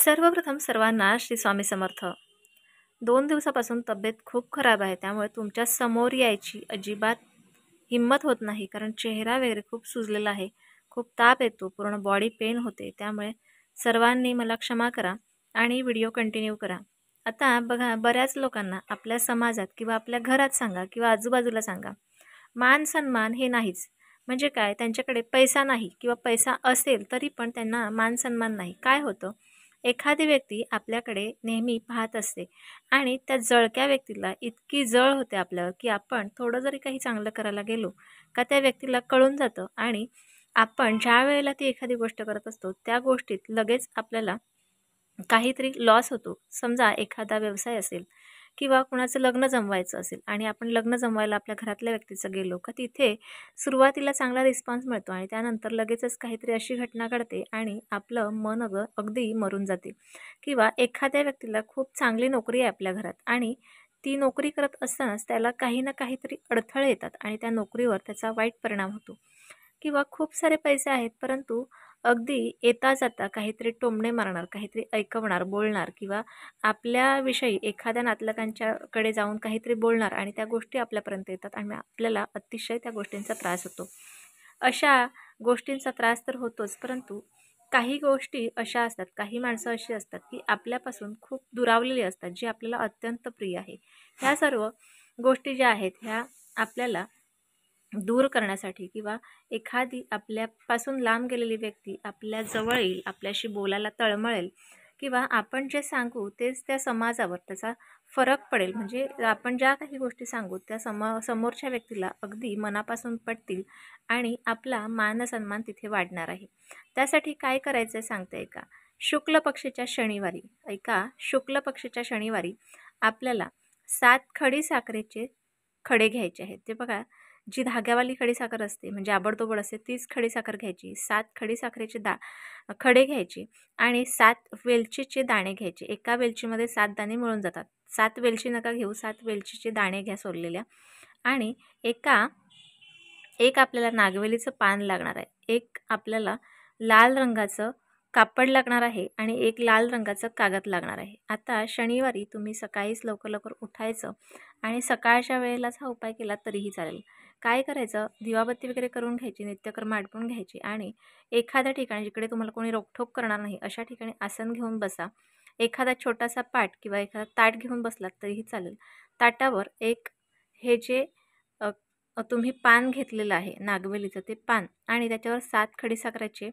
सर्वप्रथम सर्वांना श्री स्वामी समर्थ. 2 दिवसापासून तब्येत खूप खराब आहे. त्यामुळे तुमच्या समोर यायची अजिबात हिम्मत होत नाही. कारण चेहरा वगैरे खूप सुजलेला आहे. खूप ताप येतो, पूर्ण बॉडी पेन होते. त्यामुळे सर्वांनी मला क्षमा करा आणि व्हिडिओ कंटिन्यू करा. आता बघा, बऱ्याच लोकांना आपल्या समाजात किंवा आपल्या घरात सांगा किंवा आजूबाजूला सांगा, मान सन्मान हे नाहीच. म्हणजे काय, त्यांच्याकडे पैसा नाही किंवा पैसा असेल तरी पण त्यांना मान सन्मान नाही. काय होतं, एखादी व्यक्ती आपल्याकडे नेहमी पाहत असते आणि त्या जळक्या व्यक्तीला इतकी जळ होते आपल्यावर की आपण थोडं जरी काही चांगलं करायला गेलो का त्या व्यक्तीला कळून जातं आणि आपण ज्या वेळेला ती एखादी गोष्ट करत असतो त्या गोष्टीत लगेच आपल्याला काहीतरी लॉस होतो. समजा एखादा व्यवसाय असेल किंवा कुणाचं लग्न जमवायचं असेल आणि आपण लग्न जमवायला आपल्या घरातल्या व्यक्तीचं गेलो का तिथे सुरुवातीला चांगला रिस्पॉन्स मिळतो आणि त्यानंतर लगेचच काहीतरी अशी घटना घडते आणि आपलं मन अगदी मरून जाते. किंवा एखाद्या व्यक्तीला खूप चांगली नोकरी आहे आपल्या घरात आणि ती नोकरी करत असतानाच त्याला काही ना काहीतरी अडथळे येतात आणि त्या नोकरीवर त्याचा वाईट परिणाम होतो. किंवा खूप सारे पैसे आहेत परंतु अगदी येता जाता काहीतरी टोमणे मारणार, काहीतरी ऐकवणार, बोलणार किंवा आपल्याविषयी एखाद्या नातलगांच्याकडे जाऊन काहीतरी बोलणार आणि त्या गोष्टी आपल्यापर्यंत येतात आणि आपल्याला अतिशय त्या गोष्टींचा त्रास होतो. अशा गोष्टींचा त्रास तर होतोच, परंतु काही गोष्टी अशा असतात, काही माणसं अशी असतात की आपल्यापासून खूप दुरावलेली असतात, जी आपल्याला अत्यंत प्रिय आहे. ह्या सर्व गोष्टी ज्या आहेत ह्या आपल्याला दूर करण्यासाठी किंवा एखादी आपल्यापासून लांब गेलेली व्यक्ती आपल्या जवळ येईल, आपल्याशी बोलायला तळमळेल किंवा आपण जे सांगू तेच त्या समाजावर त्याचा फरक पडेल. म्हणजे आपण ज्या काही गोष्टी सांगू त्या समोरच्या व्यक्तीला अगदी मनापासून पटतील आणि आपला मानसन्मान तिथे वाढणार आहे. त्यासाठी काय करायचं आहे सांगते ऐका. शुक्ल पक्षाच्या शनिवारी शुक्ल पक्षाच्या शनिवारी आपल्याला 7 खडी साखरेचे खडे घ्यायचे आहेत. ते बघा, जी धाग्यावाली खडीसाखर असते म्हणजे आबडतोबड असते तीच खडीसाखर घ्यायची. 7 खडीसाखरेचे खडे घ्यायचे आणि 7 वेलचीचे दाणे घ्यायचे. एका वेलचीमध्ये 7 दाणे मिळून जातात. 7 वेलची नका घेऊ, 7 वेलचीचे दाणे घ्या सोललेल्या. आणि एक आपल्याला नागवेलीचं पान लागणार आहे. एक आपल्याला लाल रंगाचं कापड लागणार आहे आणि एक लाल रंगाचं कागद लागणार आहे. आता शनिवारी तुम्ही सकाळीच लवकर उठायचं आणि सकाळच्या वेळेलाच हा उपाय केला तरीही चालेल. काय करायचं, दिवाबत्ती वगैरे करून घ्यायची, नित्यकर्म आटपून घ्यायची आणि एखाद्या ठिकाणी जिकडे तुम्हाला कोणी रोकठोक करणार नाही अशा ठिकाणी आसन घेऊन बसा. एखादा छोटासा पाट किंवा एखादा ताट घेऊन बसलात तरीही चालेल. ताटावर हे जे तुम्ही पान घेतलेलं आहे नागवेलीचं ते पान आणि त्याच्यावर 7 खडीसाखराचे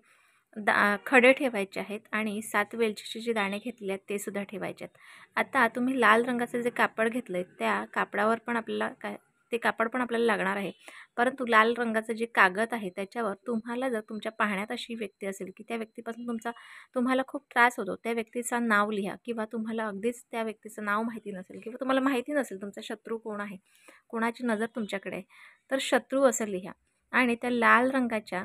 खडे ठेवायचे आहेत आणि 7 वेलचीचे जे दाणे घेतले आहेत ते सुद्धा ठेवायचे आहेत. आता तुम्ही लाल रंगाचं जे कापड घेतलं आहे त्या कापडावर पण आपल्याला ते कापड पण आपल्याला लागणार आहे. परंतु लाल रंगाचं जे कागद आहे त्याच्यावर तुम्हाला जर तुमच्या पाहण्यात अशी व्यक्ती असेल की त्या व्यक्तीपासून तुम्हाला खूप त्रास होतो, त्या व्यक्तीचं नाव लिहा. किंवा तुम्हाला अगदीच त्या व्यक्तीचं नाव माहिती नसेल किंवा तुम्हाला माहिती नसेल तुमचा शत्रू कोण आहे, कोणाची नजर तुमच्याकडे आहे, तर शत्रू असं लिहा आणि त्या लाल रंगाच्या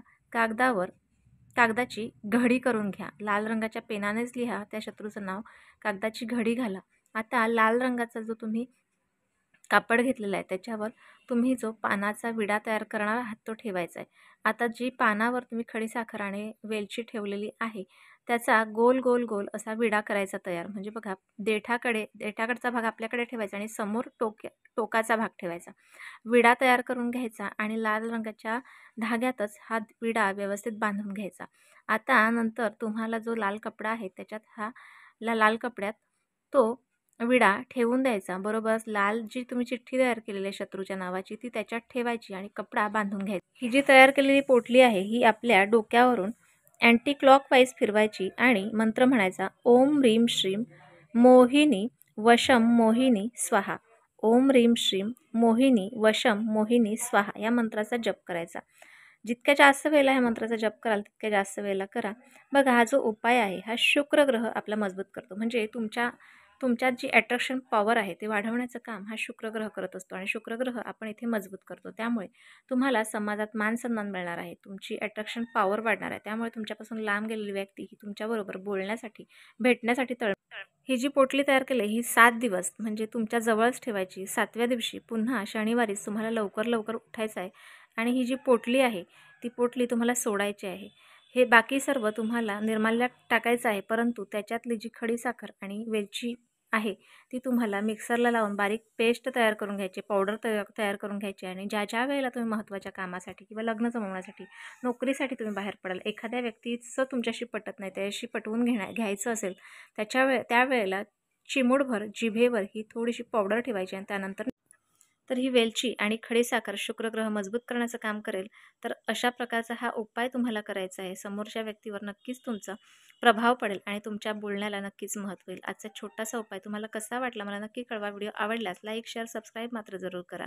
कागदाची घडी करून घ्या. लाल रंगाच्या पेनानेच लिहा त्या शत्रूचं नाव, कागदाची घडी घाला. आता लाल रंगाचा जो तुम्ही कापड घेतलेला आहे त्याच्यावर तुम्ही जो पानाचा विडा तयार करणार आहात तो ठेवायचा आहे. आता जी पानावर तुम्ही खडीसाखर आणि वेलची ठेवलेली आहे त्याचा गोल गोल गोल असा विडा करायचा तयार. म्हणजे बघा, देठाकडचा भाग आपल्याकडे ठेवायचा आणि समोर टोकाचा भाग ठेवायचा. विडा तयार करून घ्यायचा आणि लाल रंगाच्या धाग्यातच हा विडा व्यवस्थित बांधून घ्यायचा. आता नंतर तुम्हाला जो लाल कपडा आहे त्याच्यात लाल कपड्यात तो विडा ठेवून द्यायचा. बरोबर लाल जी तुम्ही चिठ्ठी तयार केलेली आहे शत्रूच्या नावाची ती त्याच्यात ठेवायची आणि कपडा बांधून घ्यायचा. ही जी तयार केलेली पोटली आहे ही आपल्या डोक्यावरून अँटी क्लॉकवाईज फिरवायची आणि मंत्र म्हणायचा, ओम ह्रीम श्रीम मोहिनी वशम मोहिनी स्वाहा. ओम ह्रीम श्रीम मोहिनी वशम मोहिनी स्वाहा या मंत्राचा जप करायचा. जितक्या जास्त वेळेला ह्या मंत्राचा जप कराल तितक्या जास्त वेळेला करा. बघा, हा जो उपाय आहे हा शुक्र ग्रह आपला मजबूत करतो. म्हणजे तुमच्यात जी अट्रॅक्शन पॉवर आहे ते वाढवण्याचं काम हा शुक्र ग्रह करत असतो आणि शुक्र ग्रह आपण इथे मजबूत करतो. त्यामुळे तुम्हाला समाजात मान सन्मान मिळणार आहे, तुमची अट्रॅक्शन पॉवर वाढणार आहे. त्यामुळे तुमच्यापासून लांब गेलेली व्यक्ती ही तुमच्याबरोबर बोलण्यासाठी, भेटण्यासाठी ही जी पोटली तयार केली ही 7 दिवस म्हणजे तुमच्या जवळच ठेवायची. 7व्या दिवशी पुन्हा शनिवारीच तुम्हाला लवकर उठायचं आहे आणि ही जी पोटली आहे ती पोटली तुम्हाला सोडायची आहे. हे बाकी सर्व तुम्हाला निर्माल्यात टाकायचं आहे, परंतु त्याच्यातली जी खडीसाखर आणि वेलची आहे ती तुम्हाला मिक्सरला लावून बारीक पेस्ट तयार करून घ्यायची, पावडर तयार करून घ्यायची. आणि ज्या वेळेला तुम्ही महत्त्वाच्या कामासाठी किंवा लग्न जमवण्यासाठी, नोकरीसाठी तुम्ही बाहेर पडाल, एखाद्या व्यक्तीचं तुमच्याशी पटत नाही, त्याच्याशी पटवून घ्यायचं असेल, त्यावेळेला चिमूटभर जिभेवर ही थोडीशी पावडर ठेवायची. आणि त्यानंतर तर ही वेलची आणि खडीसाखर शुक्रग्रह मजबूत करण्याचं काम करेल. तर अशा प्रकारचा हा उपाय तुम्हाला करायचा आहे. समोरच्या व्यक्तीवर नक्कीच तुमचा प्रभाव पडेल आणि तुमच्या बोलण्याला नक्कीच महत्त्व येईल. आजचा छोटासा उपाय तुम्हाला कसा वाटला मला नक्की कळवा. व्हिडिओ आवडल्यास लाईक, शेअर, सबस्क्राईब मात्र जरूर करा.